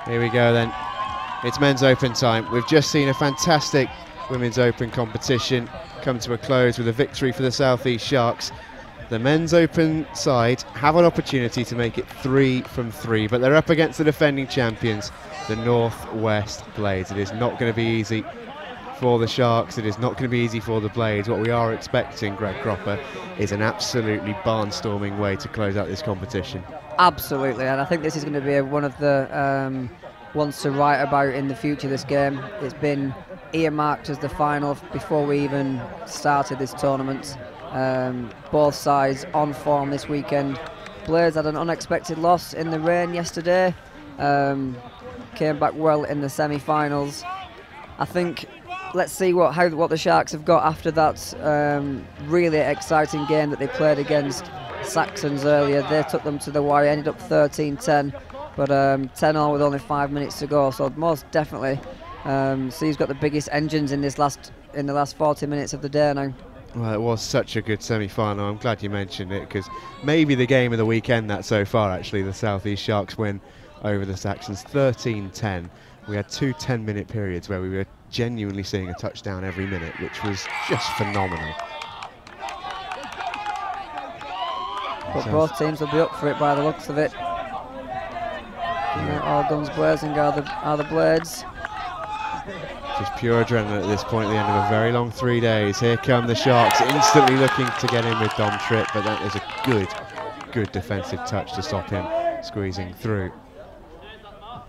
Here we go then. It's men's open time. We've just seen a fantastic women's open competition come to a close with a victory for the South East Sharks. The men's open side have an opportunity to make it 3 from 3, but they're up against the defending champions, the North West Blades. It is not going to be easy for the Sharks. It is not going to be easy for the Blades. What we are expecting, Greg Cropper, is an absolutely barnstorming way to close out this competition. Absolutely, and I think this is going to be one of the ones to write about in the future, this game. It's been earmarked as the final before we even started this tournament. Both sides on form this weekend. Blades had an unexpected loss in the rain yesterday. Came back well in the semi-finals. I think let's see what the Sharks have got after that really exciting game that they played against Saxons earlier. They took them to the wire, ended up 13-10, but 10-all with only 5 minutes to go. So most definitely, he's got the biggest engines in the last 40 minutes of the day now. Well, it was such a good semi-final. I'm glad you mentioned it, because maybe the game of the weekend that so far, actually, the South East Sharks win over the Saxons 13-10. We had 2 10-minute periods where we were genuinely seeing a touchdown every minute, which was just phenomenal. But both teams will be up for it by the looks of it. All guns blazing are the Blades. Just pure adrenaline at this point at the end of a very long 3 days. Here come the Sharks, instantly looking to get in with Dom Tripp, but that is a good defensive touch to stop him squeezing through.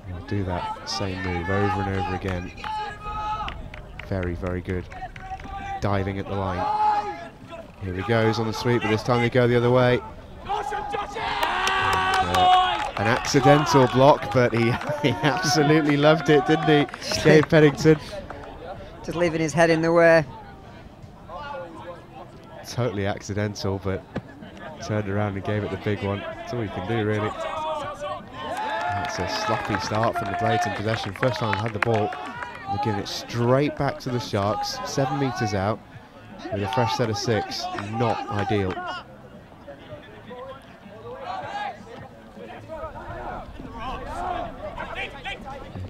He'll do that same move over and over again. Very, very good. Diving at the line. Here he goes on the sweep, but this time they go the other way. An accidental block, but he absolutely loved it, didn't he, Dave Pennington? Just leaving his head in the way. Totally accidental, but turned around and gave it the big one. That's all you can do, really. That's a sloppy start from the Blades in possession. First time they've had the ball. They're giving it straight back to the Sharks, 7 metres out, with a fresh set of 6. Not ideal.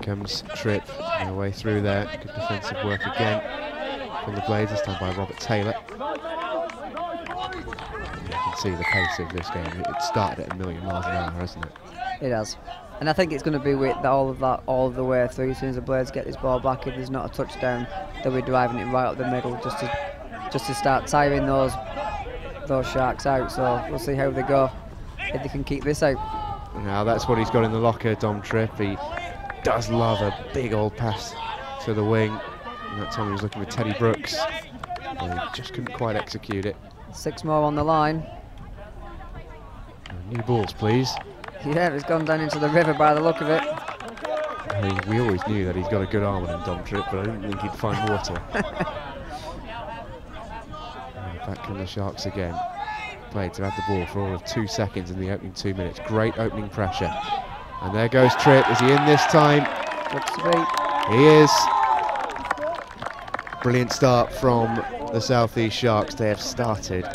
Comes Tripp, their way through there. Good defensive work again from the Blades, this time by Robert Taylor. You can see the pace of this game. It started at 1,000,000 miles an hour, hasn't it? It has. And I think it's going to be with all of the way through. As soon as the Blades get this ball back, if there's not a touchdown, they'll be driving it right up the middle just to start tiring those Sharks out. So we'll see how they go, if they can keep this out. Now that's what he's got in the locker, Dom Tripp. He does love a big old pass to the wing. And that time he was looking with Teddy Brooks. But he just couldn't quite execute it. 6 more on the line. New balls, please. Yeah, it's gone down into the river by the look of it. I mean, we always knew that he's got a good arm on him, Dom Tripp, but I didn't think he'd find water. Back come the Sharks again. Blades have had the ball for all of 2 seconds in the opening 2 minutes. Great opening pressure. And there goes Tripp. Is he in this time? Looks to be. He is. Brilliant start from the South East Sharks. They have started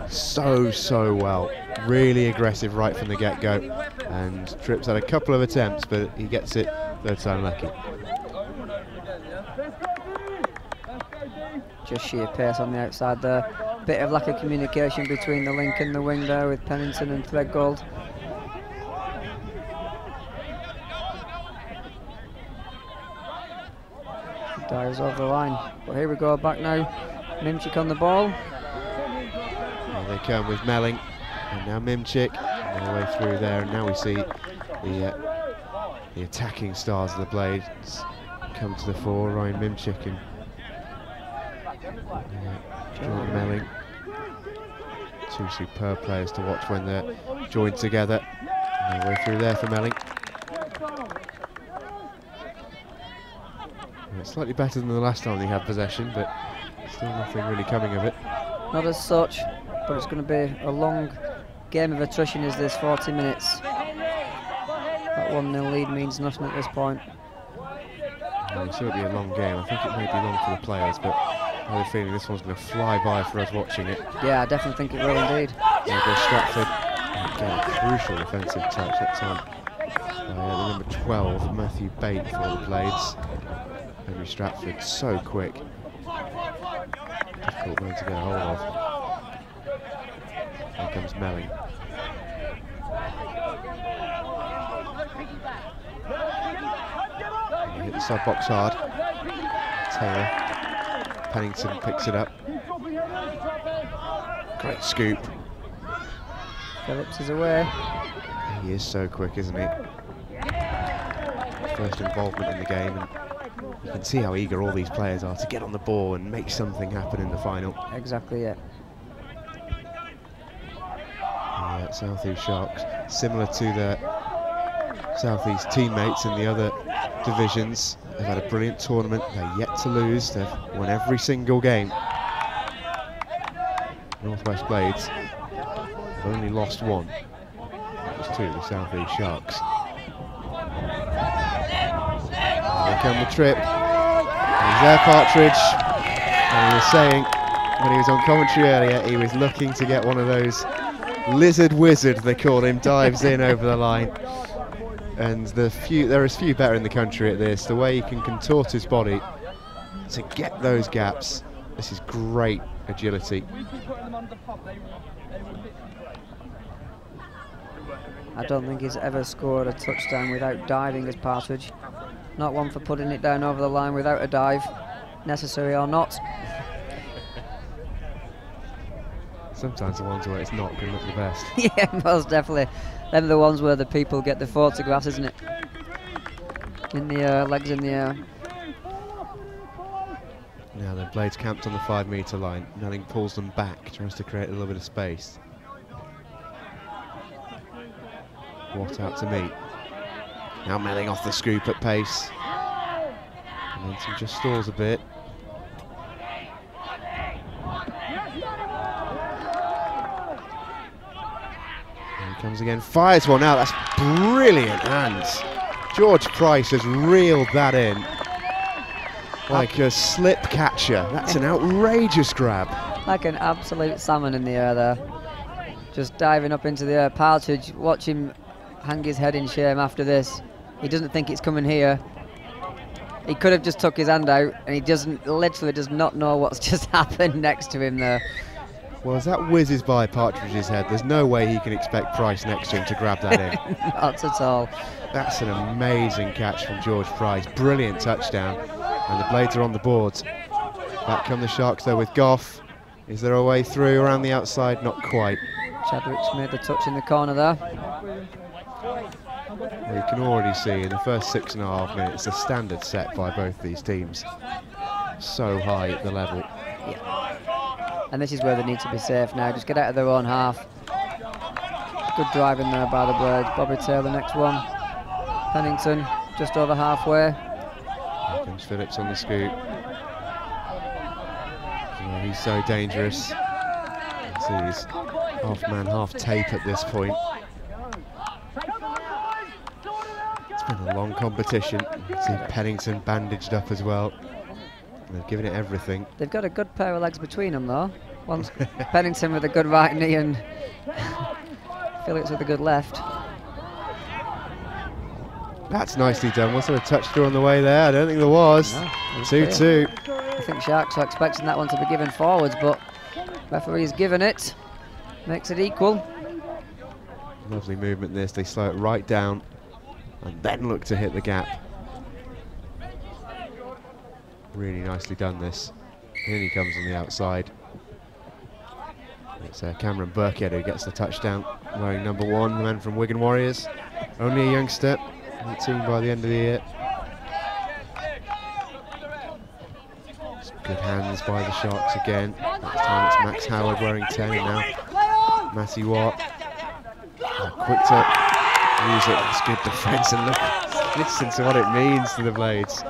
so well. Really aggressive right from the get-go. And Tripp's had a couple of attempts, but he gets it third time lucky. Just sheer pace on the outside there. Bit of lack of communication between the link and the wing there with Pennington and Threadgold. Dives over the line. But here we go, back now. Mimchik on the ball. Here they come with Melling. And now Mimchik. Their way through there. And now we see the attacking stars of the Blades come to the fore. Ryan Mimchik and Jordan Melling. 2 superb players to watch when they're joined together. And their way through there for Melling. It's slightly better than the last time they had possession, but still nothing really coming of it. Not as such, but it's going to be a long game of attrition as this 40 minutes. That 1-0 lead means nothing at this point. Well, it's certainly a long game. I think it may be long for the players, but I have a feeling this one's going to fly by for us watching it. Yeah, I definitely think it will indeed. There goes Stratford. Again, a crucial defensive touch that time. The number 12, Matthew Bate for the Blades. Henry Stratford, so quick. Difficult one to get a hold of. Here comes Melling. And he hit the side box hard. Taylor. Pennington picks it up. Great scoop. Phillips is away. He is so quick, isn't he? First involvement in the game, and you can see how eager all these players are to get on the ball and make something happen in the final. Exactly, yeah. South East Sharks, similar to their South East teammates in the other divisions, they've had a brilliant tournament. They're yet to lose. They've won every single game. Northwest Blades have only lost one. That was to the South East Sharks. Here come the trip. He's there, Partridge. And he was saying when he was on commentary earlier, he was looking to get one of those lizard wizard, they call him, dives in over the line. And there is few better in the country at this. The way he can contort his body to get those gaps. This is great agility. I don't think he's ever scored a touchdown without diving as Partridge. Not one for putting it down over the line without a dive, necessary or not. Sometimes the ones where it's not going to look the best. Yeah, most definitely. Them are the ones where the people get the photographs, isn't it? In the air, legs in the air. Now the Blades camped on the 5 metre line. Melling pulls them back, tries to create a little bit of space. Watt out to meet. Now Melling off the scoop at pace. Momentum just stalls a bit. Here he comes again, fires one out. That's brilliant hands. George Price has reeled that in like a slip catcher. That's an outrageous grab. Like an absolute salmon in the air there. Just diving up into the air. Partridge, watch him hang his head in shame after this. He doesn't think it's coming here. He could have just took his hand out, and he literally does not know what's just happened next to him there. Well, as that whizzes by Partridge's head, there's no way he can expect Price next to him to grab that in. Not at all. That's an amazing catch from George Price. Brilliant touchdown. And the Blades are on the board. Back come the Sharks though with Goff. Is there a way through around the outside? Not quite. Chadwick's made the touch in the corner there. Well, you can already see in the first 6.5 minutes the standard set by both these teams. So high at the level. Yeah. And this is where they need to be safe now. Just get out of their own half. Good driving there by the Blades. Bobby Taylor next one. Pennington just over halfway. Here comes Phillips on the scoop. Oh, he's so dangerous. See, he's half man, half tape at this point. It's been a long competition. See Pennington bandaged up as well. They've given it everything. They've got a good pair of legs between them though. One's Pennington with a good right knee and Phillips with a good left. That's nicely done. Was there a touch through on the way there? I don't think there was. 2-2. I think Sharks are expecting that one to be given forwards, but referee's given it. Makes it equal. Lovely movement this. They slow it right down and then look to hit the gap. Really nicely done this. In he comes on the outside. It's Cameron Burkhead who gets the touchdown, wearing number 1, the man from Wigan Warriors. Only a youngster in the team by the end of the year. Some good hands by the Sharks again. This time it's Max Howard wearing 10, and now Matty Watt. Quick to use it. It's good defence, and listen to what it means to the Blades.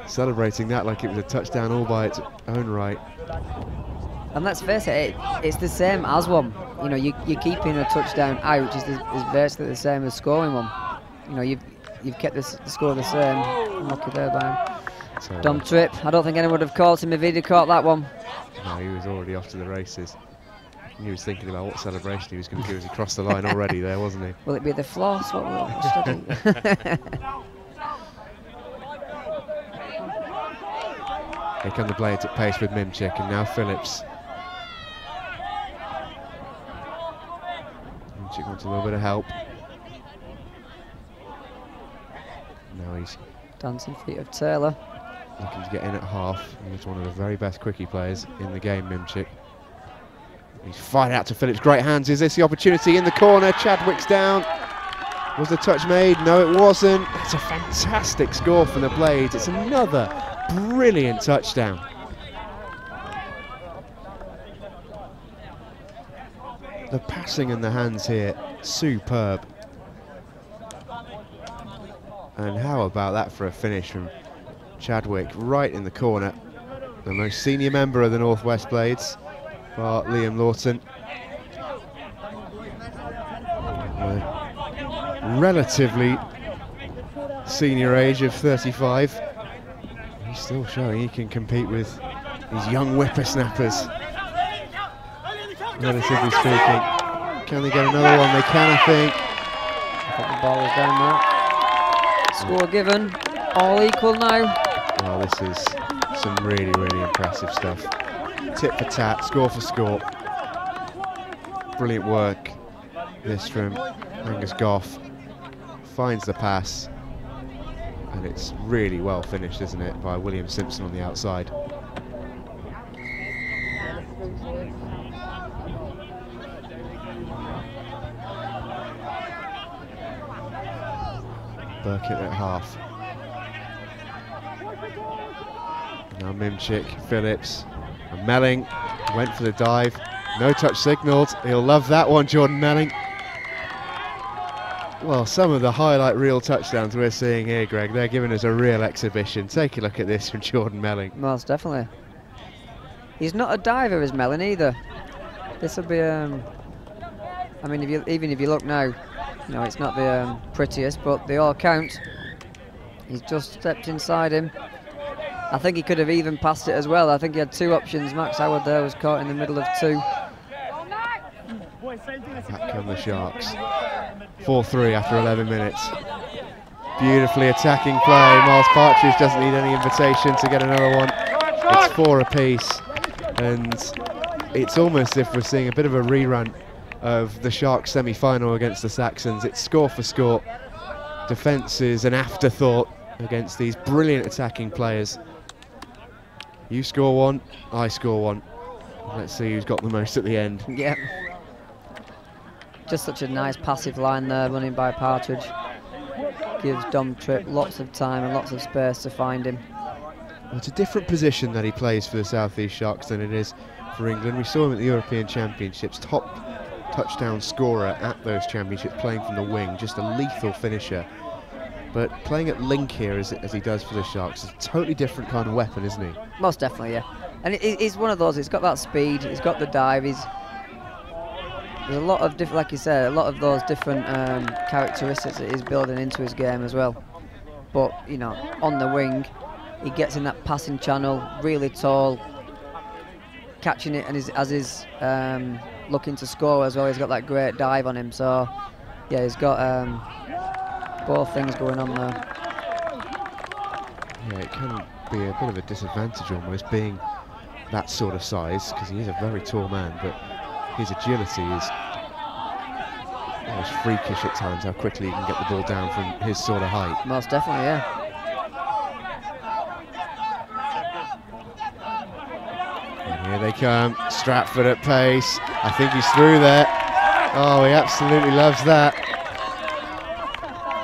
Celebrating that like it was a touchdown all by its own right. And let's face it, it's the same as one. You know, you're keeping a touchdown out is basically the same as scoring one. You know, you've kept the score the same. Unlucky there by him. Dumb trip. I don't think anyone would have called him if he'd have caught that one. No, he was already off to the races. He was thinking about what celebration he was going to do as he crossed the line already there, wasn't he? Will it be the floss? What will study? Here come the Blades at pace with Mimchik, and now Phillips. Mimchik wants a little bit of help. Now he's Dancing feet of Taylor. looking to get in at half. He's one of the very best quickie players in the game, Mimchik. He's fired out to Phillips, great hands. Is this the opportunity in the corner? Chadwick's down. Was the touch made? No, it wasn't. That's a fantastic score from the Blades. It's another brilliant touchdown. The passing and the hands here, superb. And how about that for a finish from Chadwick, right in the corner. The most senior member of the Northwest Blades, bar Liam Lawton. Relatively senior age of 35. He's still showing he can compete with these young whippersnappers, relatively speaking. Can they get another one? They can, I think. I think the ball is down there. Score given, all equal now. Well, this is some really, really impressive stuff. Tit for tat, score for score. Brilliant work, this from Angus Goff. Finds the pass, and it's really well finished, isn't it, by William Simpson on the outside. Burkitt at half. Now Mimchik, Phillips, and Melling went for the dive. No touch signalled. He'll love that one, Jordan Melling. Well, some of the highlight reel touchdowns we're seeing here, Greg, they're giving us a real exhibition. Take a look at this from Jordan Melling. Most definitely. He's not a diver, is Melling, either. This will be, I mean, even if you look now, you know, it's not the prettiest, but they all count. He's just stepped inside him. I think he could have even passed it as well. I think he had two options. Max Howard there was caught in the middle of two. Back come the Sharks. 4-3 after 11 minutes. Beautifully attacking play. Miles Partridge doesn't need any invitation to get another one. It's 4 apiece, and it's almost as if we're seeing a bit of a rerun of the Sharks semi-final against the Saxons. It's score for score. Defence is an afterthought against these brilliant attacking players. You score one, I score one. Let's see who's got the most at the end. Yeah. Just such a nice passive line there, running by Partridge. Gives Dom Tripp lots of time and lots of space to find him. Well, it's a different position that he plays for the South East Sharks than it is for England. We saw him at the European Championships, top touchdown scorer at those championships, playing from the wing, just a lethal finisher. But playing at link here as he does for the Sharks is a totally different kind of weapon, isn't he? Most definitely, yeah. And he's one of those, he's got that speed, he's got the dive, there's a lot of different, like you said, a lot of those different characteristics that he's building into his game as well. But, you know, on the wing, he gets in that passing channel, really tall, catching it, and as he's looking to score as well, he's got that great dive on him. So, yeah, he's got both things going on there. Yeah, it can be a bit of a disadvantage almost, being that sort of size, because he is a very tall man, but his agility is almost freakish at times, how quickly he can get the ball down from his sort of height. Most definitely, yeah. And here they come, Stratford at pace. I think he's through there. Oh, he absolutely loves that.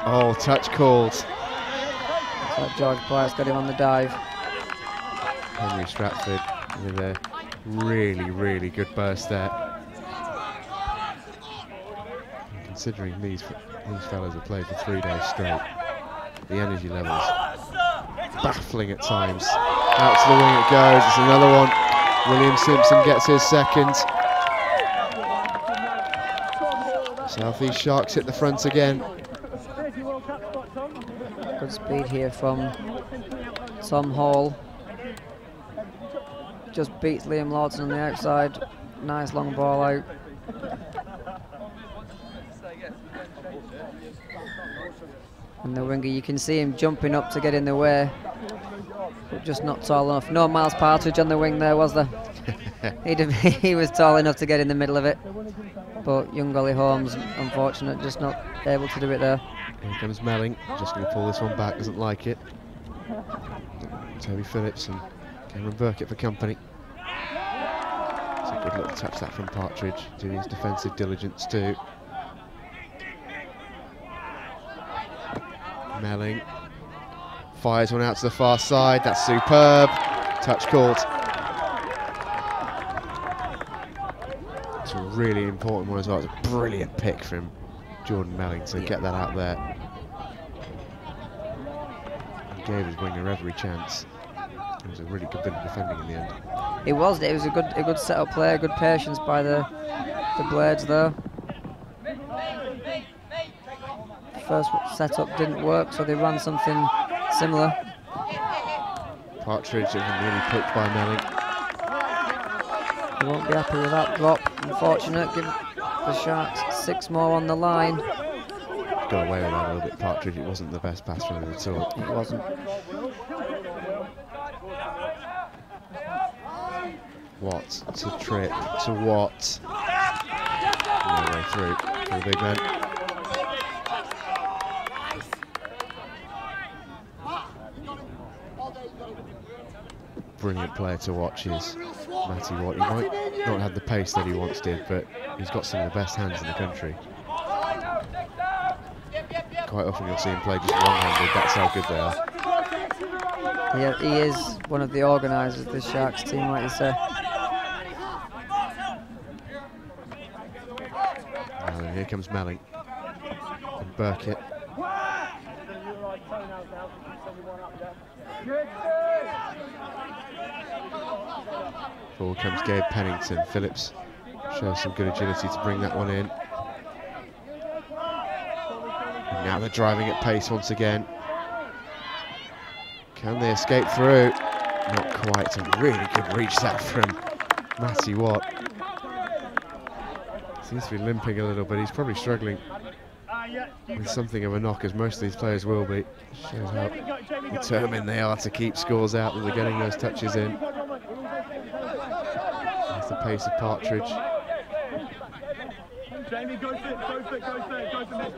Oh, touch called. So George Price got him on the dive. Henry Stratford with a really, really good burst there. And considering these fellas have played for 3 days straight, the energy levels baffling at times. Out to the wing it goes. It's another one. William Simpson gets his second. South East Sharks hit the front again. Good speed here from Tom Hall. Just beats Liam Lawton on the outside. nice long ball out. And the winger, you can see him jumping up to get in the way, but just not tall enough. No Miles Partridge on the wing there, was there? He was tall enough to get in the middle of it, but young Ollie Holmes, unfortunate, just not able to do it there. Here comes Melling, just going to pull this one back, doesn't like it. Toby Phillips and Cameron Burkett for company. It's a good little touch that from Partridge, doing his defensive diligence too. Melling fires one out to the far side, that's superb. Touch called. It's a really important one as well. It's a brilliant pick from Jordan Melling to get that out there. He gave his winger every chance. It was a really good bit of defending in the end. It was a good set-up play, good patience by the Blades there. First setup didn't work, so they ran something similar. Partridge nearly poked by Melling. He won't be happy with that drop, unfortunate. Give the Sharks 6 more on the line. Got away with that a little bit, Partridge. It wasn't the best pass from him at all. It wasn't. Watt to Tripp to Watt. No way through for the big man. Brilliant player to watch is Matty Watt. He might not have the pace that he once did, but he's got some of the best hands in the country. Quite often you'll see him play just one-handed, that's how good they are. Yeah, he is one of the organisers of the Sharks team, like you say. And here comes Melling and Burkett. Forward comes Gabe Pennington. Phillips shows some good agility to bring that one in. And now they're driving at pace once again. Can they escape through? Not quite. It's a really good reach that from Matty Watt. Seems to be limping a little bit. He's probably struggling with something of a knock, as most of these players will be. Shows how determined they are to keep scores out, that they're getting those touches in. That's the pace of Partridge. Jamie, go for it, go for it, go for it, go for it.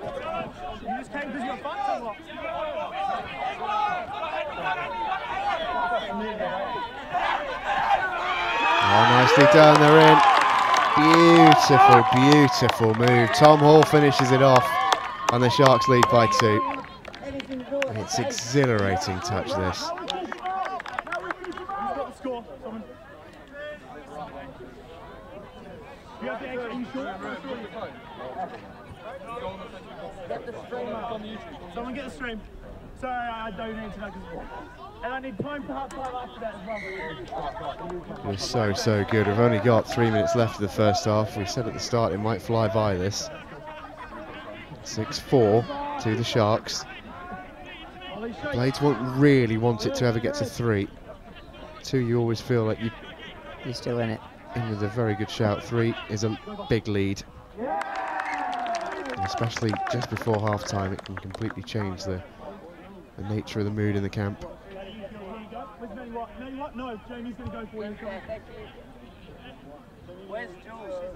You just came because you're fun or what? Oh, nicely done, they're in. Beautiful, beautiful move. Tom Hall finishes it off, and the Sharks lead by 2. And it's exhilarating touch, this. Someone get the stream. Sorry, I donated that, and I need time perhaps after that as well. It was so good. We've only got 3 minutes left of the first half. We said at the start it might fly by this. 6-4 to the Sharks. The Blades won't really want it to ever get to 3. 2, you always feel like you're still in it. In with a very good shout. 3 is a big lead. And especially just before half-time, it can completely change the nature of the mood in the camp. No, Jamie's going to go for you. Where's Jules?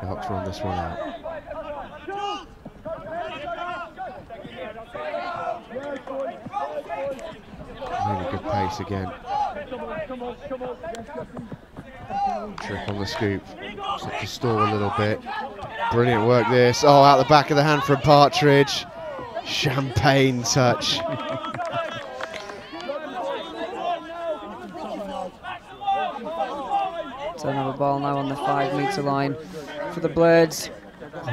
Sharks run this one out. Really good pace again. Tripp on the scoop. Just to stall a little bit. Brilliant work this. Oh, out the back of the hand from Partridge. Champagne touch. Turnover ball now on the 5-metre line for the Blades.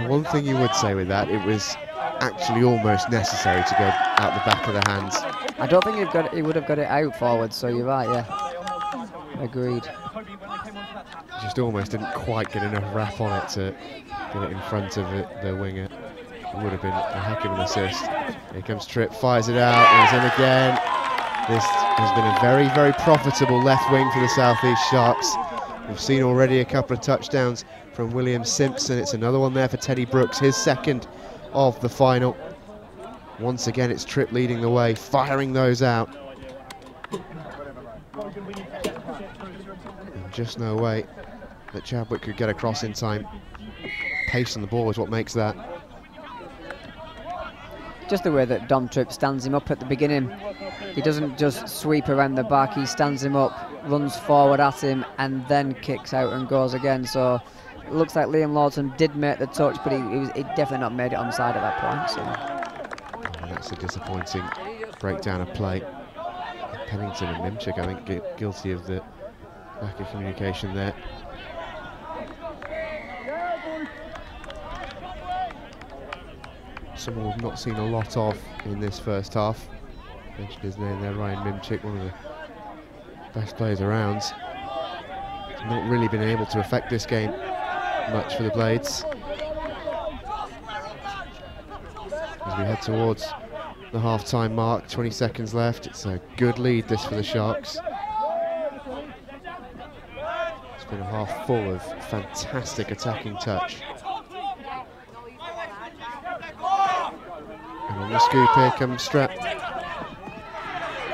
One thing you would say with that, it was actually almost necessary to go out the back of the hands. I don't think he would have got it out forward, so you're right, yeah. Agreed. Just almost didn't quite get enough wrap on it to get it in front of the winger. It would have been a heck of an assist. Here comes Tripp, fires it out, and he's in again. This has been a very, very profitable left wing for the South East Sharks. We've seen already a couple of touchdowns from William Simpson. It's another one there for Teddy Brooks, his second of the final. Once again, it's Tripp leading the way, firing those out. And just no way that Chadwick could get across in time. Pace on the ball is what makes that. Just the way that Dom Tripp stands him up at the beginning. He doesn't just sweep around the back, he stands him up, runs forward at him, and then kicks out and goes again. So it looks like Liam Lawson did make the touch, but he definitely not made it onside at that point. So. And that's a disappointing breakdown of play. Pennington and Mimchik, I think, guilty of the lack of communication there. Someone we've not seen a lot of in this first half. Mentioned his name there, Ryan Mimchik, one of the best players around. He's not really been able to affect this game much for the Blades. As we head towards the half-time mark, 20 seconds left. It's a good lead, this, for the Sharks. It's been a half full of fantastic attacking touch. And on the scoop here comes Strat.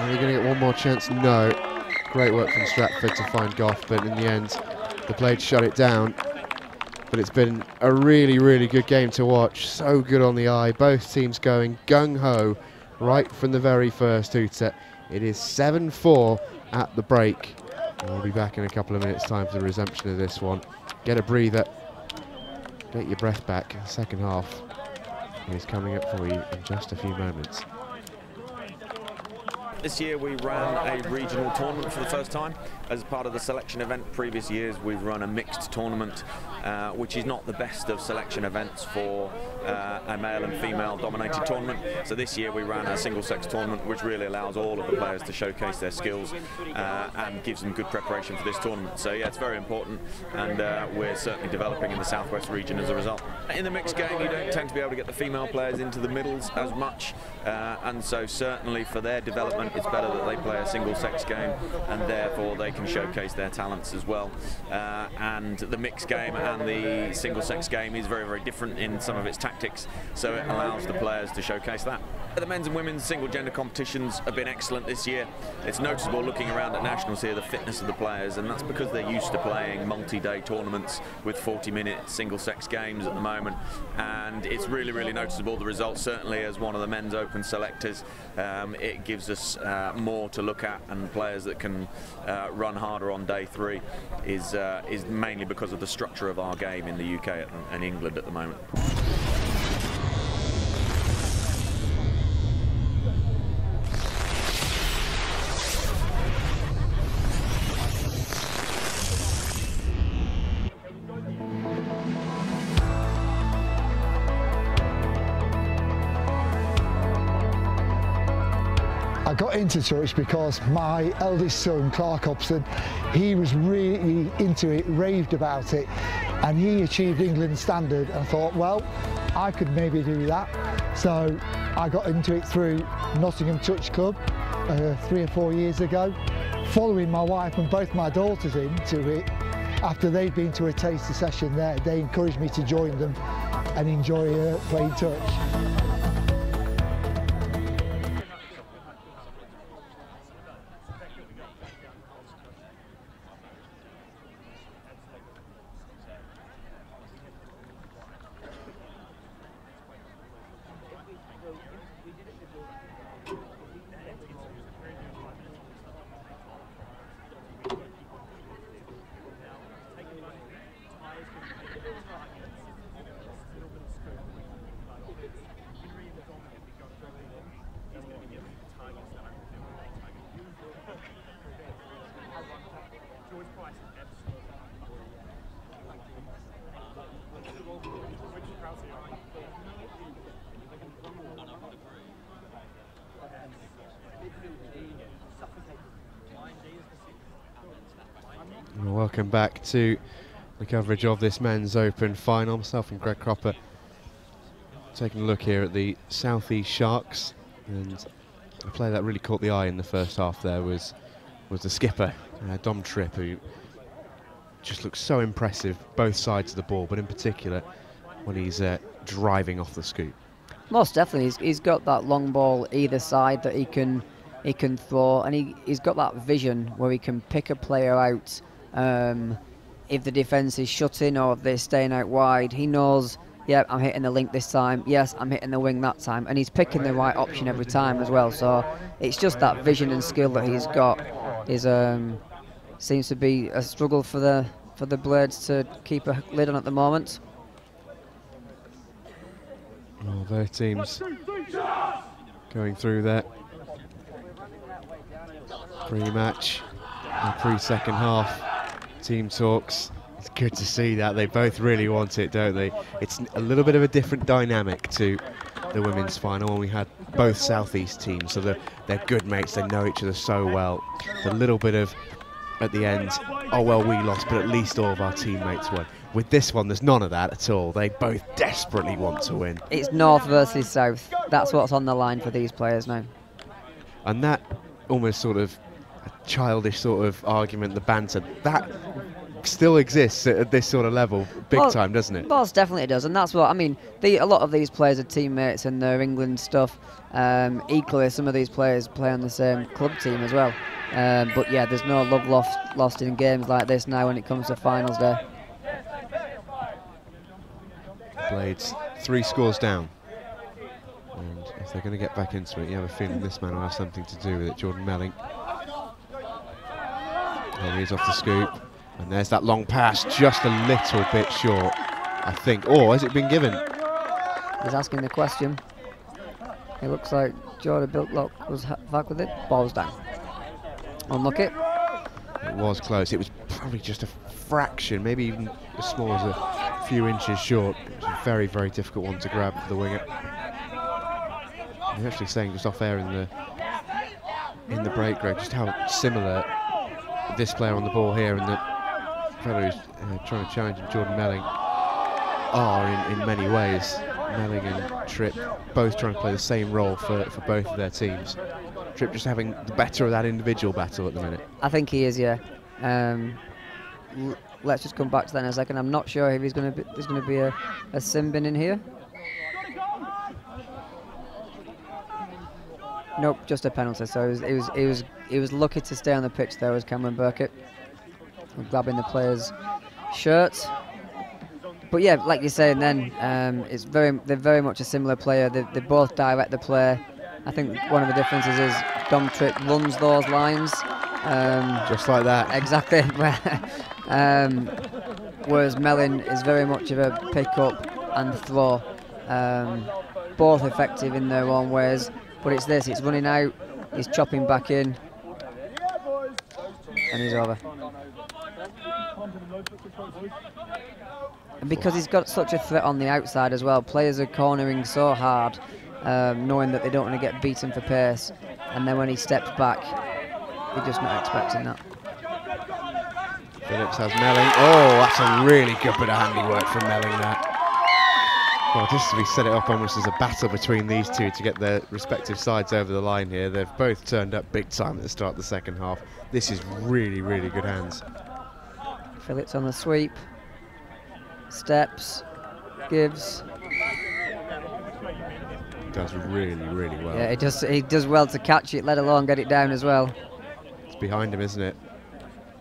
Are they going to get one more chance? No. Great work from Stratford to find Goff, but in the end, the Blades shut it down. But it's been a really, really good game to watch. So good on the eye. Both teams going gung-ho right from the very first hooter. It is 7-4 at the break. And we'll be back in a couple of minutes' time for the resumption of this one. Get a breather. Get your breath back. The second half is coming up for you in just a few moments. This year we ran a regional tournament for the first time as part of the selection event. Previous years we've run a mixed tournament, which is not the best of selection events for a male and female dominated tournament. So this year we ran a single-sex tournament, which really allows all of the players to showcase their skills and gives them good preparation for this tournament. So yeah, it's very important, and we're certainly developing in the Southwest region as a result. In the mixed game you don't tend to be able to get the female players into the middles as much, and so certainly for their development it's better that they play a single-sex game, and therefore they can showcase their talents as well. And the mixed game and the single-sex game is very, very different in some of its tactics, so it allows the players to showcase that. The men's and women's single-gender competitions have been excellent this year. It's noticeable looking around at nationals here, the fitness of the players, and that's because they're used to playing multi-day tournaments with 40-minute single-sex games at the moment, and it's really, really noticeable. The results, certainly as one of the men's open selectors, it gives us more to look at, and players that can run harder on day 3 is mainly because of the structure of our game in the UK and England at the moment. I got into touch because my eldest son, Clark Hobson, he was really into it, raved about it, and he achieved England standard. I thought, well, I could maybe do that. So I got into it through Nottingham Touch Club 3 or 4 years ago, following my wife and both my daughters into it. After they'd been to a taster session there, they encouraged me to join them and enjoy playing touch. Welcome back to the coverage of this men's open final. Myself and Greg Cropper taking a look here at the South East Sharks, and A player that really caught the eye in the first half there was the skipper, Dom Tripp, who just looks so impressive both sides of the ball, but in particular when he's driving off the scoop. Most definitely, he's got that long ball either side that he can throw, and he's got that vision where he can pick a player out if the defence is shutting or if they're staying out wide. He knows, yeah, I'm hitting the link this time, yes, I'm hitting the wing that time, and he's picking the right option every time as well. So it's just that vision and skill that he's got is seems to be a struggle for the Blades to keep a lid on at the moment. Well, both teams going through there. Pre-match and pre-second half team talks. It's good to see that. They both really want it, don't they? It's a little bit of a different dynamic to the women's final when we had both Southeast teams, so they're good mates, they know each other so well. A little bit of, at the end, oh well, we lost, but at least all of our teammates won. With this one, there's none of that at all. They both desperately want to win. It's North versus South. That's what's on the line for these players now. And that almost sort of a childish sort of argument, the banter, that still exists at this sort of level, big time, doesn't it? Most definitely it does, and that's what I mean. A lot of these players are teammates in their England stuff. Equally, some of these players play on the same club team as well. But yeah, there's no love lost in games like this now when it comes to finals day. Blades 3 scores down, and if they're going to get back into it, you have a feeling this man will have something to do with it. Jordan Melling. There he is off the scoop, and there's that long pass, just a little bit short, I think. Or has it been given? He's asking the question. It looks like Jordan Biltlock was back with it. Ball's down. Unlucky. It was close. It was probably just a fraction, maybe even as small as a few inches short. It was a very, very difficult one to grab for the winger. You're actually saying just off air in the break, Greg, just how similar this player on the ball here and the fellow who's trying to challenge him, Jordan Melling, are in many ways. Melling and Tripp both trying to play the same role for both of their teams. Tripp just having the better of that individual battle at the minute. I think he is, yeah. Let's just come back to that in a second. I'm not sure if there's going to be a sin bin in here. Nope, just a penalty. So he was lucky to stay on the pitch there, was Cameron Burkett, grabbing the player's shirt. But yeah, like you're saying, then they're very much a similar player. They both direct the play. I think one of the differences is Dom Tripp runs those lines. Just like that. Exactly. Whereas Melling is very much of a pick up and throw. Both effective in their own ways. But it's running out, he's chopping back in, and he's over. And because he's got such a threat on the outside as well, players are cornering so hard, knowing that they don't want to get beaten for pace, and then when he steps back, they're just not expecting that. Phillips has Melling. Oh, that's a really good bit of handiwork from Melling that. Well, we set it up almost as a battle between these two to get their respective sides over the line here. They've both turned up big time at the start of the second half. This is really, really good hands. Phillips on the sweep. Steps. Gives. Does really, really well. Yeah, he does well to catch it, let alone get it down as well. It's behind him, isn't it?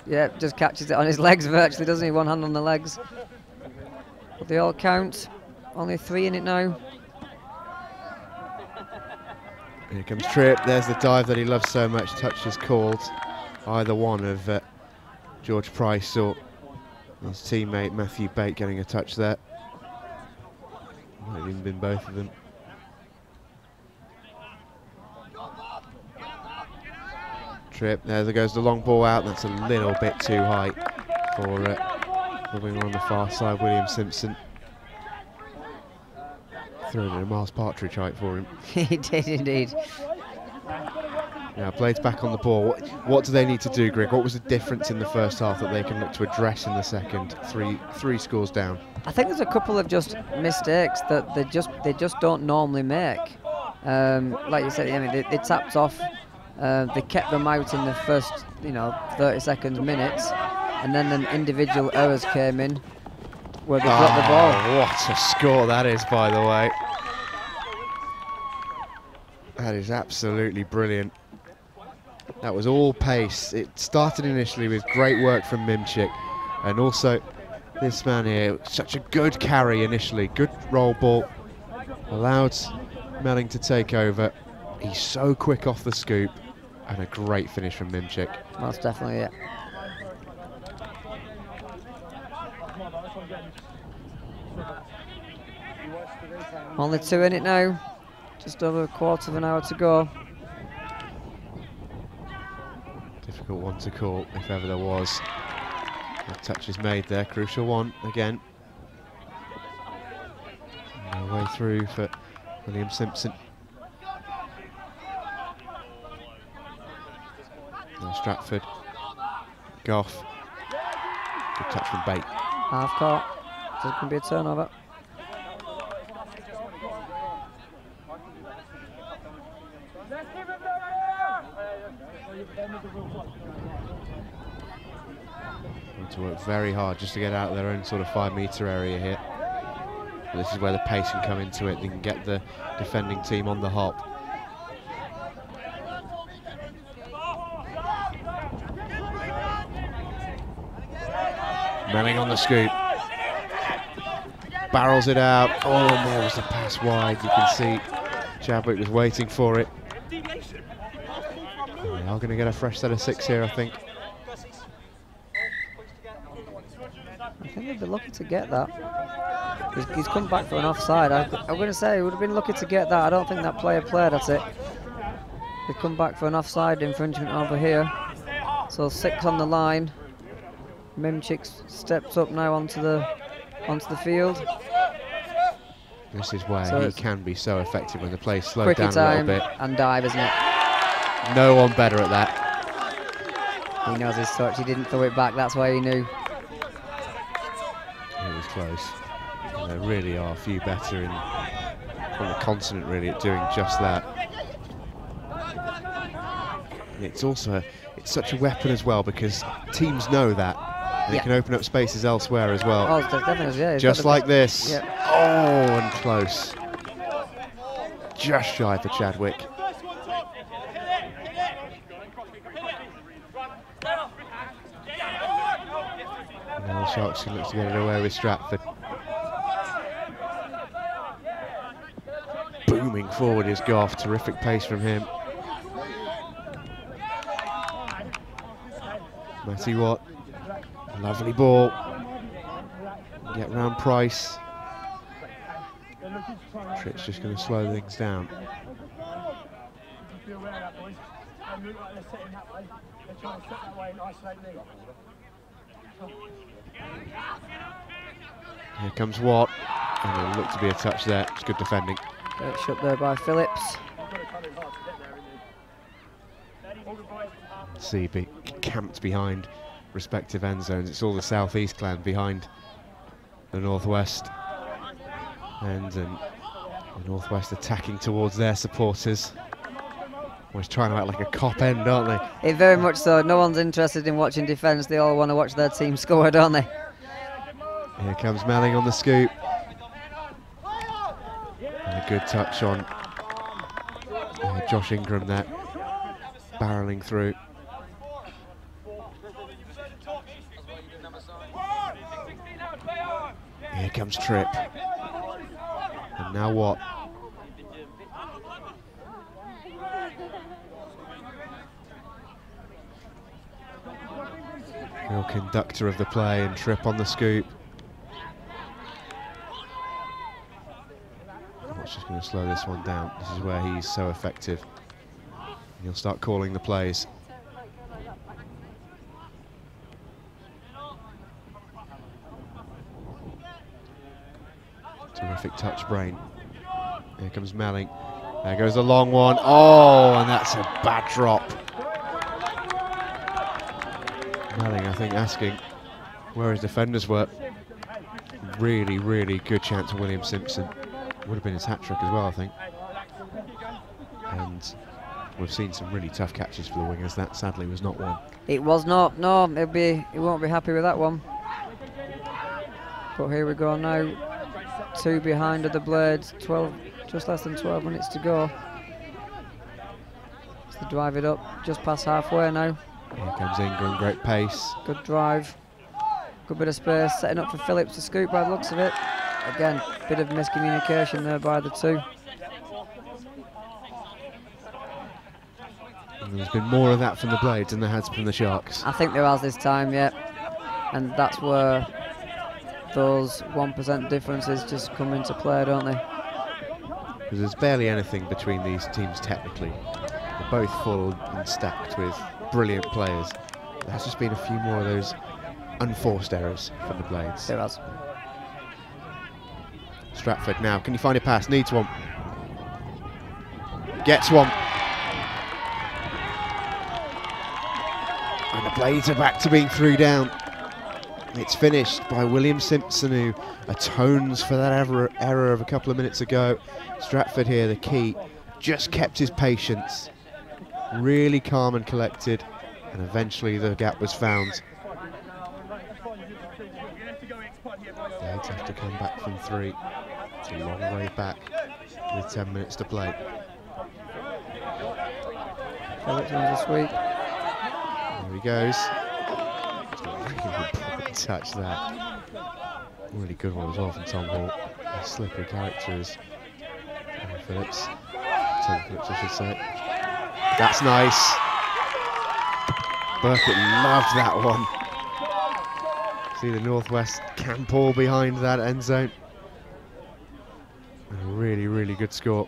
Yeah, just catches it on his legs virtually, doesn't he? One hand on the legs. But they all count. Only 3 in it now. Here comes Tripp. There's the dive that he loves so much. Touch is called. Either one of George Price or his teammate Matthew Bate getting a touch there. Might have even been both of them. Tripp. There goes the long ball out. That's a little bit too high for the winger on the far side, William Simpson. Throwing in a Miles Partridge height for him. He did indeed. Now Blades back on the ball. What do they need to do, Greg? What was the difference in the first half that they can look to address in the second? Three scores down. I think there's a couple of just mistakes that they just don't normally make. Like you said, I mean, they tapped off. They kept them out in the first, 30 seconds, minutes, and then the individual errors came in where they dropped the ball. What a score that is, by the way. That is absolutely brilliant. That was all pace. It started initially with great work from Mimchik, and also this man here, such a good carry initially, good roll ball, allowed Melling to take over. He's so quick off the scoop, and a great finish from Mimchik. Most definitely, yeah. Only 2 in it now, just over a quarter of an hour to go. Difficult one to call, if ever there was. The touch is made there, crucial one again. No way through for William Simpson. Now Stratford, Goff, good touch from Bate. Half court, there's going to be a turnover. Need to work very hard just to get out of their own sort of 5-metre area here. But this is where the pace can come into it. They can get the defending team on the hop. Melling on the scoop. Barrels it out. Oh, and there was the pass wide. You can see Chadwick was waiting for it. They are going to get a fresh set of 6 here, I think. I think they'd be lucky to get that. He's come back for an offside. I'm going to say he would have been lucky to get that. I don't think that player played at it. They've come back for an offside infringement over here. So 6 on the line. Mimchik steps up now onto the field. This is where he can be so effective when the play's slowed down a little bit. And dive, isn't it? No one better at that. He knows his touch. He didn't throw it back. That's why he knew. It was close. And there really are a few better on the continent really at doing just that. And it's also it's such a weapon as well because teams know that. And it can open up spaces elsewhere as well. Oh, definitely, yeah. Just like this. Yeah. Oh, and close. Just shy for Chadwick. Now the Sharks can look to get it away with Stratford. Booming forward is Goff. Terrific pace from him. Matty Watt. Lovely ball. Get round Price. Trick's just going to slow things down. Here comes Watt. And it'll look to be a touch there. It's good defending. Great shot there by Phillips. CB camped behind respective end zones. It's all the Southeast clan behind the Northwest and the Northwest attacking towards their supporters. Always trying to act like a cop end, aren't they? It very much so. No one's interested in watching defence. They all want to watch their team score, don't they? Here comes Melling on the scoop. And a good touch on Josh Ingram there, barrelling through. Here comes Tripp. And now what? Real conductor of the play, and Tripp on the scoop. Watch just going to slow this one down. This is where he's so effective. And he'll start calling the plays. Terrific touch, Brain. Here comes Melling. There goes the long one. Oh, and that's a bad drop. Melling, I think, asking where his defenders were. Really, really good chance for William Simpson. Would have been his hat-trick as well, I think. And we've seen some really tough catches for the wingers. That sadly was not one. It was not. No, he won't be happy with that one. But here we go now. 2 behind of the Blades. Just less than 12 minutes to go. To drive it up, just past halfway now. Here comes Ingram, great pace. Good drive. Good bit of space, setting up for Phillips to scoop by the looks of it. Again, bit of miscommunication there by the two. And there's been more of that from the Blades than there has from the Sharks. I think there has this time, yeah. And that's where those 1% differences just come into play, don't they? Because there's barely anything between these teams technically. They're both full and stacked with brilliant players. There's just been a few more of those unforced errors from the Blades. There has. Stratford now, can you find a pass? Needs one. Gets one. And the Blades are back to being 3 down. It's finished by William Simpson, who atones for that error of a couple of minutes ago. Stratford here, the key, just kept his patience. Really calm and collected, and eventually the gap was found. Blades have to come back from 3. It's a long way back with 10 minutes to play. Phillips on the sweep. There he goes. It's a really important touch that. Really good one as well from Tom Hall. A slippery character is Phillips. Tom Phillips, I should say. That's nice. Burkett loved that one. See the Northwest camp all behind that end zone. A really, really good score.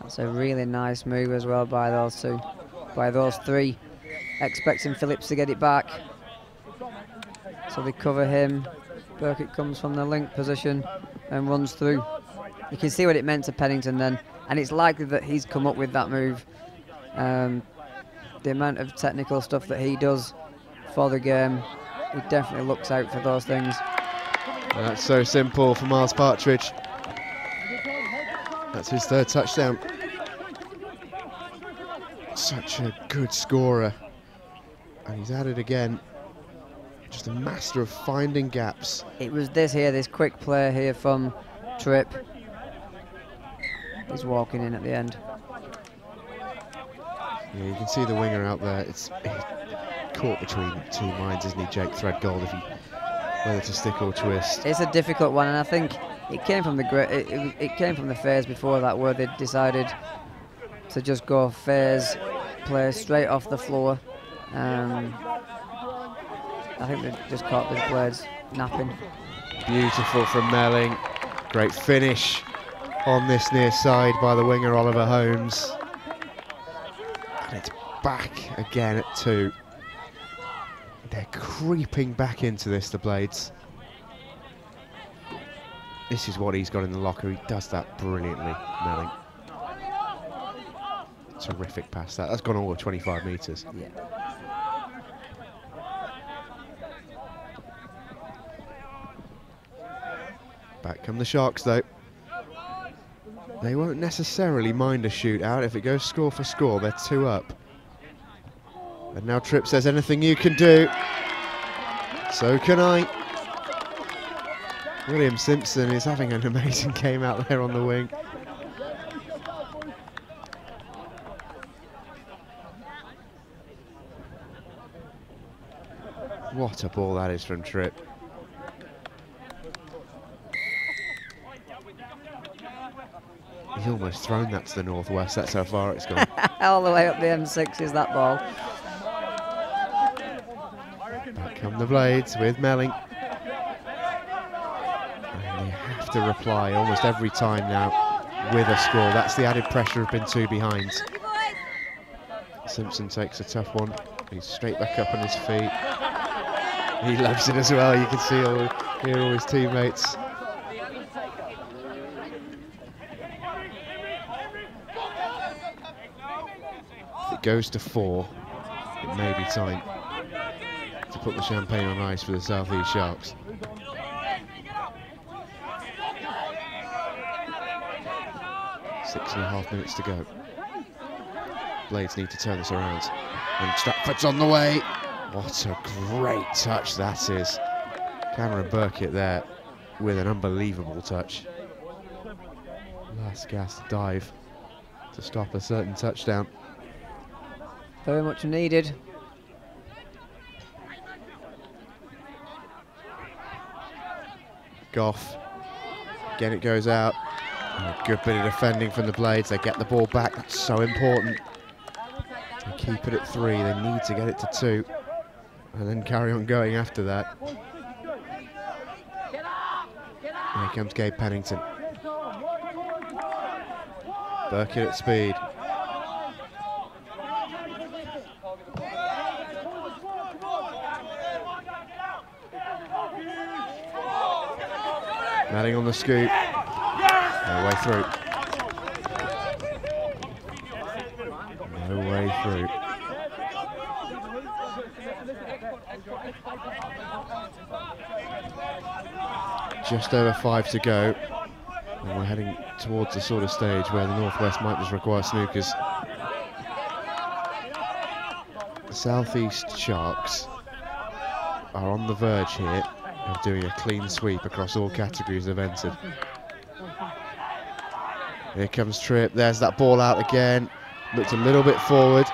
That's a really nice move as well by those two, by those 3, expecting Phillips to get it back. So they cover him. Burkett comes from the link position and runs through. You can see what it meant to Pennington then, and it's likely that he's come up with that move. The amount of technical stuff that he does for the game, he definitely looks out for those things. And that's so simple for Miles Partridge. That's his 3rd touchdown. Such a good scorer. And he's at it again. Just a master of finding gaps. It was this quick play here from Tripp. He's walking in at the end. Yeah, you can see the winger out there. It's caught between 2 minds, isn't he, Jake Threadgold, whether to stick or twist. It's a difficult one, and I think it came from it came from the phase before that, where they decided to just go phase play straight off the floor. I think they just caught the Blades napping. Beautiful from Melling. Great finish on this near side by the winger Oliver Holmes. And it's back again at 2. They're creeping back into this, the Blades. This is what he's got in the locker. He does that brilliantly, Melling. Terrific pass that. That's gone over 25 metres. Yeah. Back come the Sharks though. They won't necessarily mind a shootout. If it goes score for score, they're 2 up. And now Tripp says, anything you can do, so can I. William Simpson is having an amazing game out there on the wing. What a ball that is from Tripp. He's almost thrown that to the Northwest, that's how far it's gone. All the way up the M6 is that ball. Back come the Blades with Melling. And they have to reply almost every time now with a score. That's the added pressure of being 2 behind. Simpson takes a tough one. He's straight back up on his feet. He loves it as well. You can see hear all his teammates. If it goes to 4, it may be time to put the champagne on ice for the South East Sharks. 6.5 minutes to go. Blades need to turn this around. And Stratford's on the way. What a great touch that is. Cameron Burkitt there with an unbelievable touch. Last gasp dive to stop a certain touchdown. Very much needed. Goff. Again it goes out. And a good bit of defending from the Blades. They get the ball back. That's so important. They keep it at 3. They need to get it to 2. And then carry on going after that. Here comes Gabe Pennington. Burkitt at speed. Melling on the scoop. No way through. No way through. Just over 5 to go. And we're heading towards the sort of stage where the Northwest might just require snookers. The South East Sharks are on the verge here of doing a clean sweep across all categories they've entered. Here comes Tripp, there's that ball out again, looked a little bit forward.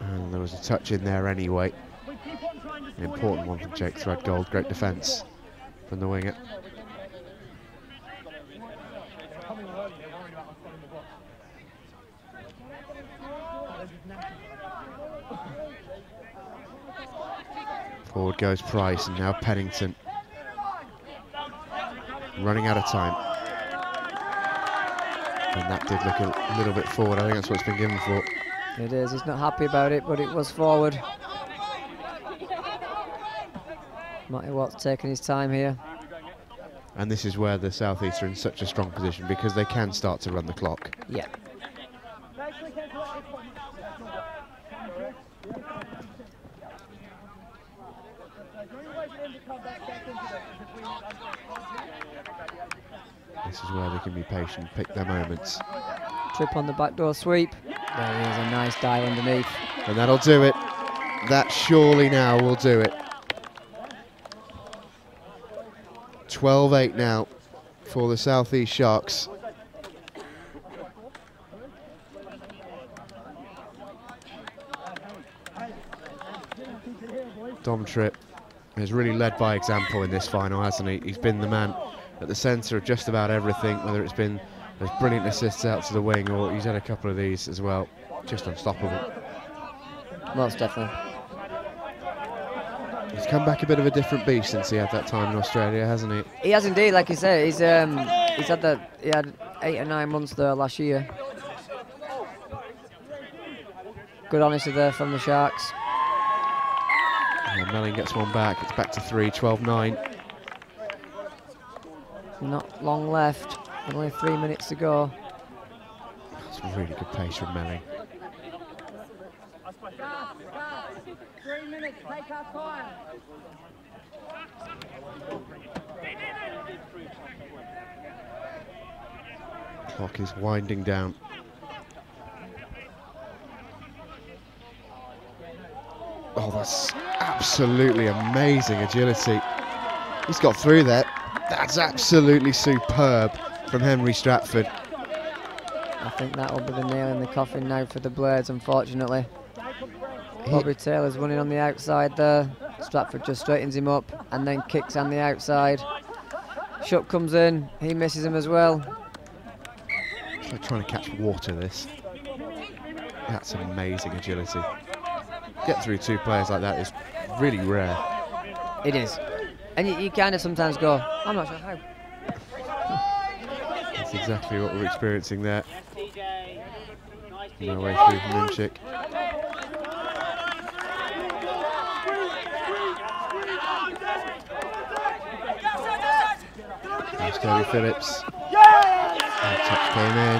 And there was a touch in there anyway. An important one from Jake Threadgold, great defence from the winger. Forward goes Price, and now Pennington. Running out of time. And that did look a little bit forward. I think that's what it's been given for. It is. He's not happy about it, but it was forward. Matty Watt's taking his time here. And this is where the South East are in such a strong position because they can start to run the clock. Yeah. This is where they can be patient, pick their moments. Tripp on the backdoor sweep. There he is, a nice dive underneath. And that'll do it. That surely now will do it. 12-8 now for the South East Sharks. Dom Tripp has really led by example in this final, hasn't he? He's been the man at the centre of just about everything, whether it's been those brilliant assists out to the wing or he's had a couple of these as well. Just unstoppable. Most definitely. He's come back a bit of a different beast since he had that time in Australia, hasn't he? He has indeed, like you said. He had 8 or 9 months there last year. Good honesty there from the Sharks. Yeah, Melling gets one back. It's back to 3, 12-9. Not long left. Only 3 minutes to go. That's a really good pace from Melling. 3 minutes, take our time. Clock is winding down. Oh, that's absolutely amazing agility. He's got through that. That's absolutely superb from Henry Stratford. I think that will be the nail in the coffin now for the Blades, unfortunately. Bobby Taylor's running on the outside there. Stratford just straightens him up and then kicks on the outside. Shuck comes in, he misses him as well. It's like trying to catch water, this. That's amazing agility. Get through 2 players like that is really rare. It is. And you kind of sometimes go, I'm not sure how. That's exactly what we're experiencing there. No way through from Minchik. There's Toby Phillips. That touch came in.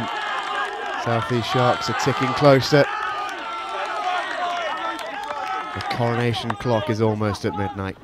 South East Sharks are ticking closer. The coronation clock is almost at midnight.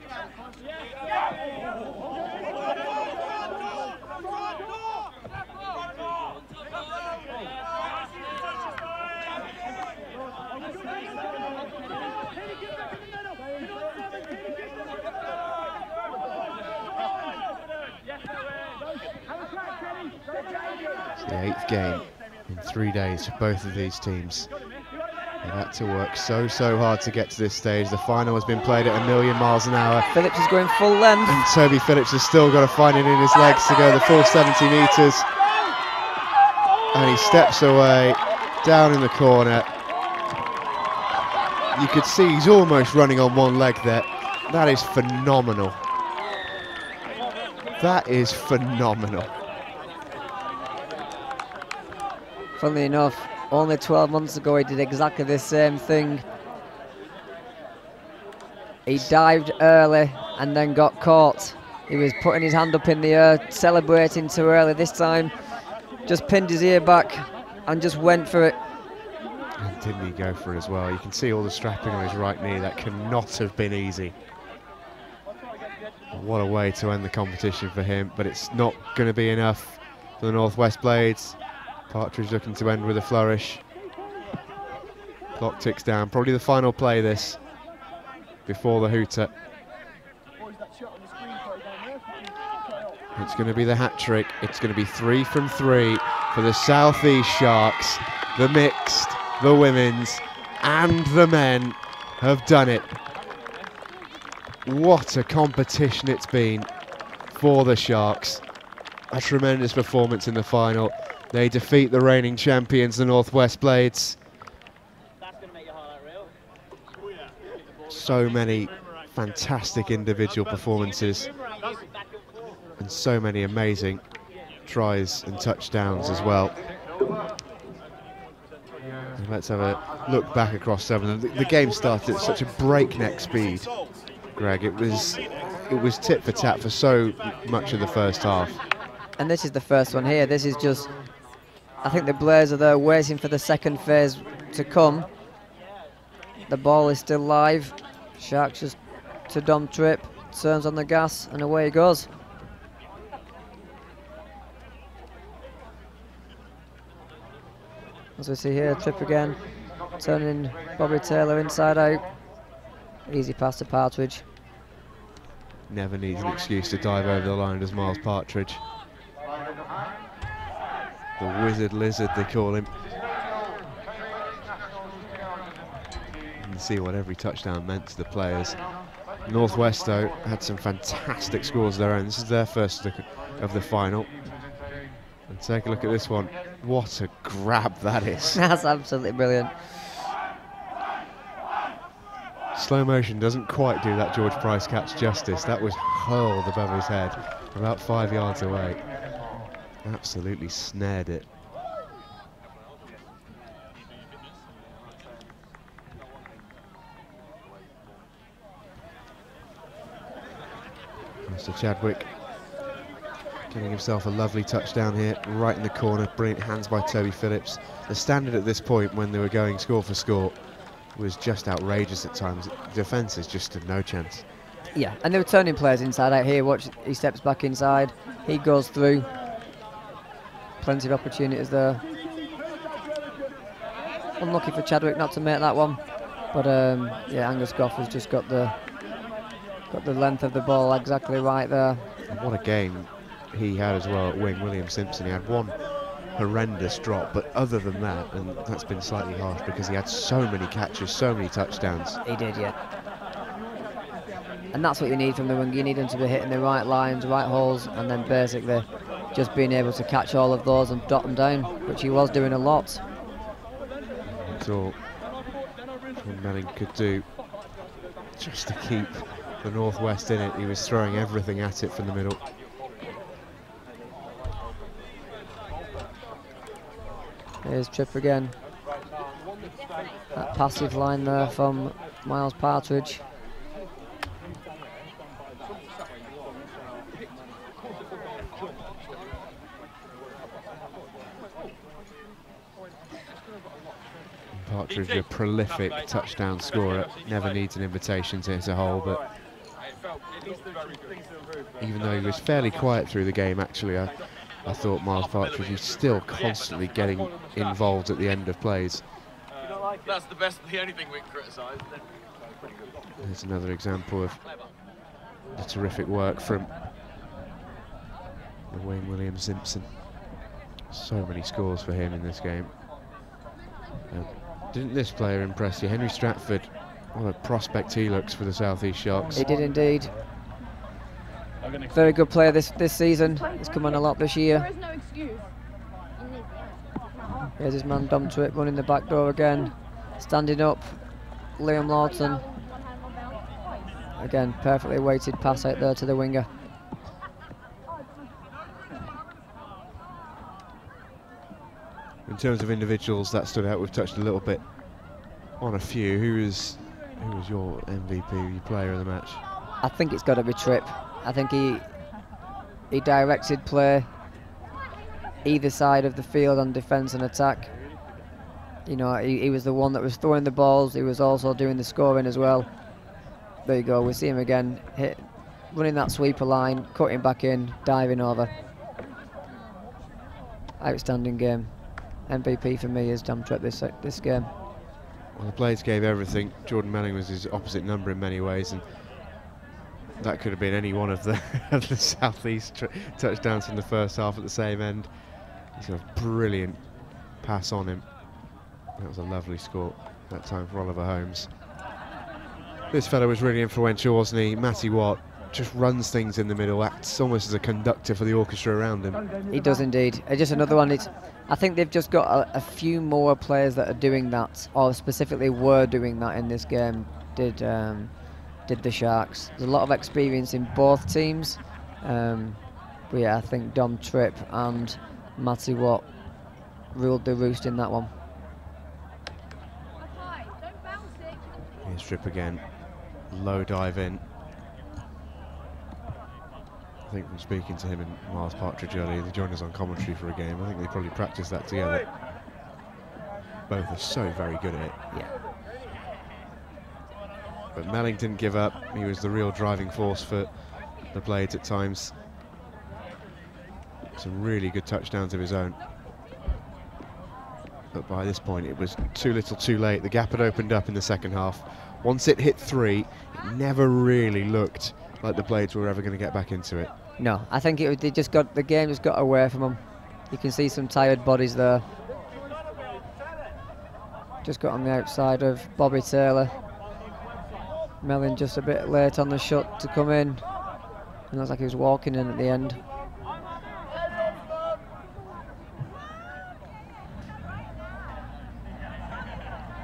8th game in 3 days for both of these teams. They've had to work so hard to get to this stage. The final has been played at 1,000,000 miles an hour. Phillips is going full length. And Toby Phillips has still got to find it in his legs to go the full 70 metres. And he steps away, down in the corner. You could see he's almost running on one leg there. That is phenomenal. That is phenomenal. Funnily enough, only 12 months ago he did exactly the same thing. He dived early and then got caught. He was putting his hand up in the air, celebrating too early. This time, just pinned his ear back and just went for it. And didn't he go for it as well? You can see all the strapping on his right knee. That cannot have been easy. What a way to end the competition for him, but it's not going to be enough for the Northwest Blades. Partridge looking to end with a flourish. Clock ticks down. Probably the final play this before the hooter. It's going to be the hat trick. It's going to be 3 from 3 for the South East Sharks. The mixed, the women's and the men have done it. What a competition it's been for the Sharks. A tremendous performance in the final. They defeat the reigning champions, the Northwest Blades. So many fantastic individual performances and so many amazing tries and touchdowns as well. And let's have a look back across some of them. The game started at such a breakneck speed, Greg. It was tit for tat for so much of the first half. And this is the first one here. This is just, I think the Blades are there waiting for the second phase to come. The ball is still live. Sharks just to Dom Tripp, turns on the gas and away he goes. As we see here, Tripp again, turning Bobby Taylor inside out. Easy pass to Partridge. Never needs an excuse to dive over the line, does Miles Partridge. The wizard lizard, they call him. You can see what every touchdown meant to the players. Northwest, though, had some fantastic scores of their own. This is their first look of the final. And take a look at this one. What a grab that is. That's absolutely brilliant. Slow motion doesn't quite do that George Price catch justice. That was hurled above his head, about 5 yards away. Absolutely snared it. Mr. Chadwick getting himself a lovely touchdown here, right in the corner. Brilliant hands by Toby Phillips. The standard at this point, when they were going score for score, was just outrageous at times. Defence is just a no chance. Yeah, and they were turning players inside out here. Watch, he steps back inside, he goes through. Plenty of opportunities there. Unlucky for Chadwick not to make that one, but yeah, Angus Goff has just got the length of the ball exactly right there. And what a game he had as well at wing. William Simpson, he had one horrendous drop, but other than that, and that's been slightly harsh because he had so many catches, so many touchdowns. He did, yeah. And that's what you need from the wing. You need him to be hitting the right lines, right holes, and then basically just being able to catch all of those and dot them down, which he was doing a lot. That's all Sean Manning could do just to keep the Northwest in it. He was throwing everything at it from the middle. Here's Tripp again. That passive line there from Miles Partridge. Partridge, a prolific touchdown scorer, never needs an invitation to hit a hole, but even though he was fairly quiet through the game, actually, I thought Miles Partridge was still constantly getting involved at the end of plays. That's the only thing we can criticise. There's another example of the terrific work from the wing, William Simpson. So many scores for him in this game. Didn't this player impress you? Henry Stratford, what a prospect he looks for the South East Sharks. He did indeed. Very good player this season. He's come on a lot this year. There is no excuse. Here's his man Dom Tripp running the back door again. Standing up, Liam Lawton. Again, perfectly weighted pass out there to the winger. In terms of individuals that stood out, we've touched a little bit on a few. Who was your MVP, your player of the match? I think it's got to be Tripp. I think he directed play either side of the field on defence and attack. You know, he was the one that was throwing the balls. He was also doing the scoring as well. There you go. We see him again, running that sweeper line, cutting back in, diving over. Outstanding game. MVP for me is Dom Tripp this game. Well, the Blades gave everything. Jordan Melling was his opposite number in many ways, and that could have been any one of the South East touchdowns from the first half at the same end. He's got a brilliant pass on him. That was a lovely score that time for Oliver Holmes. This fellow was really influential, wasn't he? Matty Watt just runs things in the middle, acts almost as a conductor for the orchestra around him. He does indeed. Just another one. I think they've just got a few more players that are doing that, or specifically were doing that in this game, did the Sharks. There's a lot of experience in both teams. But yeah, I think Dom Tripp and Matty Watt ruled the roost in that one. Here's Tripp again. Low dive in. I think from speaking to him and Miles Partridge earlier, they joined us on commentary for a game. I think they probably practiced that together. Both are so very good at it. Yeah. But Melling didn't give up. He was the real driving force for the Blades at times. Some really good touchdowns of his own. But by this point it was too little too late. The gap had opened up in the second half. Once it hit 3, it never really looked like the Blades were ever going to get back into it. No, I think the game just got away from them. You can see some tired bodies there. Just got on the outside of Bobby Taylor. Melling just a bit late on the shot to come in. It looks like he was walking in at the end.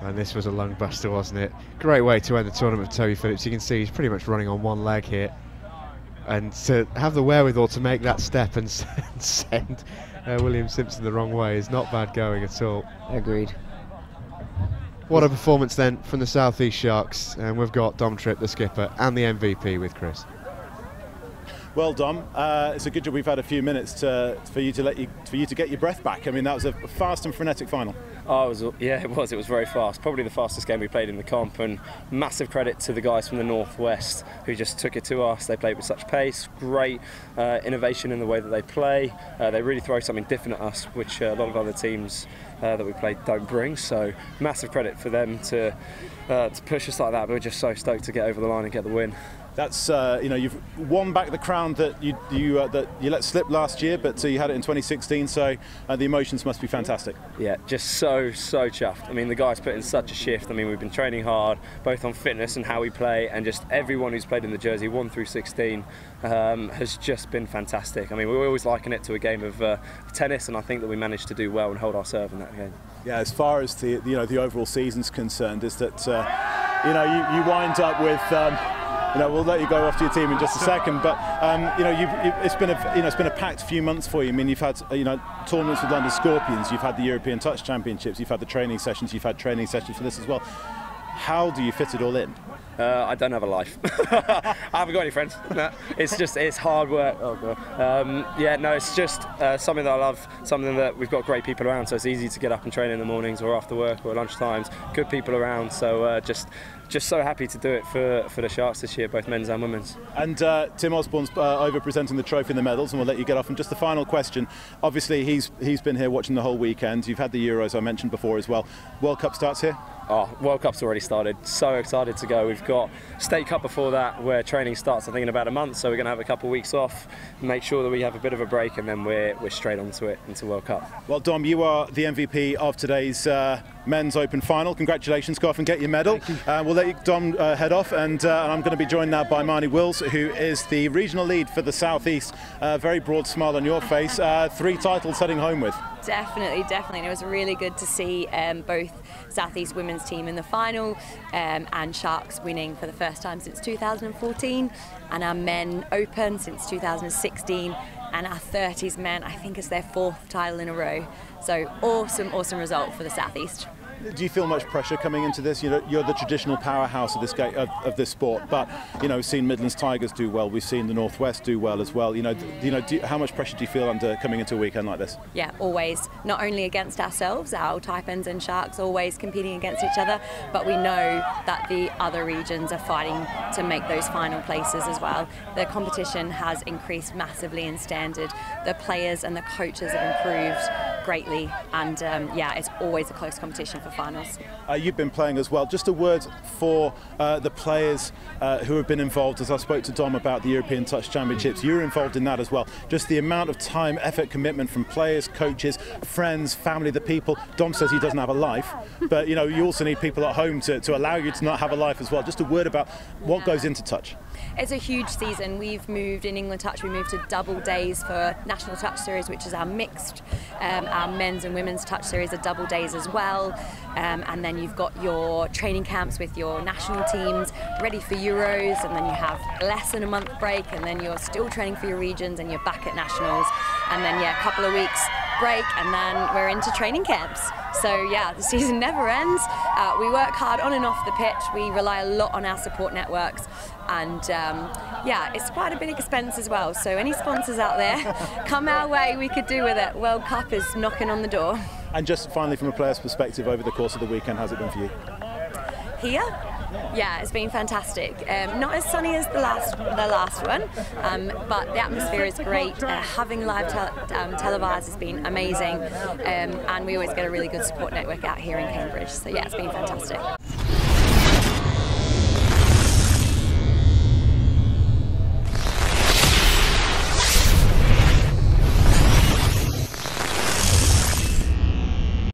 And this was a lung buster, wasn't it? Great way to end the tournament with Toby Phillips. You can see he's pretty much running on one leg here. And to have the wherewithal to make that step and send William Simpson the wrong way is not bad going at all. Agreed. What a performance then from the South East Sharks. And we've got Dom Tripp, the skipper, and the MVP with Chris. Well, Dom, it's a good job we've had a few minutes for you to get your breath back. I mean, that was a fast and frenetic final. Oh, it was. It was very fast. Probably the fastest game we played in the comp, and massive credit to the guys from the Northwest who just took it to us. They played with such pace, great innovation in the way that they play. They really throw something different at us, which a lot of other teams that we played don't bring. So massive credit for them to push us like that. But we're just so stoked to get over the line and get the win. That's you've won back the crown that you let slip last year, but you had it in 2016. So the emotions must be fantastic. Yeah, just so chuffed. I mean, the guys put in such a shift. I mean, we've been training hard, both on fitness and how we play, and just everyone who's played in the jersey 1 through 16 has just been fantastic. I mean, we always liken it to a game of tennis, and I think that we managed to do well and hold our serve in that game. Yeah, as far as the overall season's concerned, is that you wind up with. We'll let you go off to your team in just a second, but it's been a packed few months for you. I mean, you've had tournaments with London Scorpions, you've had the European Touch Championships, you've had the training sessions, you've had training sessions for this as well. How do you fit it all in? I don't have a life. I haven't got any friends. No, it's hard work. Oh God. It's just something that I love, something that we've got great people around, so it's easy to get up and train in the mornings or after work or lunch times. Good people around, so just so happy to do it for the Sharks this year, both men's and women's. And Tim Osborne's over presenting the trophy and the medals, and we'll let you get off. And just the final question, obviously he's been here watching the whole weekend. You've had the Euros I mentioned before as well. World Cup starts here? Oh, World Cup's already started. So excited to go. We've got State Cup before that, where training starts, I think, in about a month. So we're going to have a couple of weeks off, make sure that we have a bit of a break, and then we're straight onto it, into World Cup. Well, Dom, you are the MVP of today's Men's Open final. Congratulations. Go off and get your medal. We'll let you, Dom, head off, and I'm going to be joined now by Marnie Wills, who is the regional lead for the South East. Very broad smile on your face. 3 titles heading home with. Definitely. And it was really good to see both South East women's team in the final and Sharks winning for the first time since 2014, and our men Open since 2016, and our 30s men, I think, is their 4th title in a row. So awesome result for the South East. Do you feel much pressure coming into this? You know, you're the traditional powerhouse of this game, of this sport, but you know, we've seen Midlands Tigers do well. We've seen the Northwest do well as well. How much pressure do you feel under coming into a weekend like this? Yeah, always. Not only against ourselves, our Taipans and Sharks, always competing against each other, but we know that the other regions are fighting to make those final places as well. The competition has increased massively in standard. The players and the coaches have improved greatly, and yeah, it's always a close competition for finals. You've been playing as well. Just a word for the players who have been involved. As I spoke to Dom about the European Touch Championships, you're involved in that as well. Just the amount of time, effort, commitment from players, coaches, friends, family, the people. Dom says he doesn't have a life, but you know, you also need people at home to allow you to not have a life as well. Just a word about what goes into touch. It's a huge season. We've moved in England Touch, we moved to double days for National Touch Series, which is our mixed. Our men's and women's touch series are double days as well. And then you've got your training camps with your national teams ready for Euros, and then you have less than a month break, and then you're still training for your regions, and you're back at nationals, and then yeah, a couple of weeks break, and then we're into training camps. So yeah, the season never ends. We work hard on and off the pitch. We rely a lot on our support networks, and yeah, it's quite a big expense as well. So any sponsors out there, come our way, we could do with it. World Cup is knocking on the door. And just finally, from a player's perspective, over the course of the weekend, how's it been for you? Here? Yeah, it's been fantastic. Not as sunny as the last one, but the atmosphere is great. Having live televised has been amazing, and we always get a really good support network out here in Cambridge. So yeah, it's been fantastic.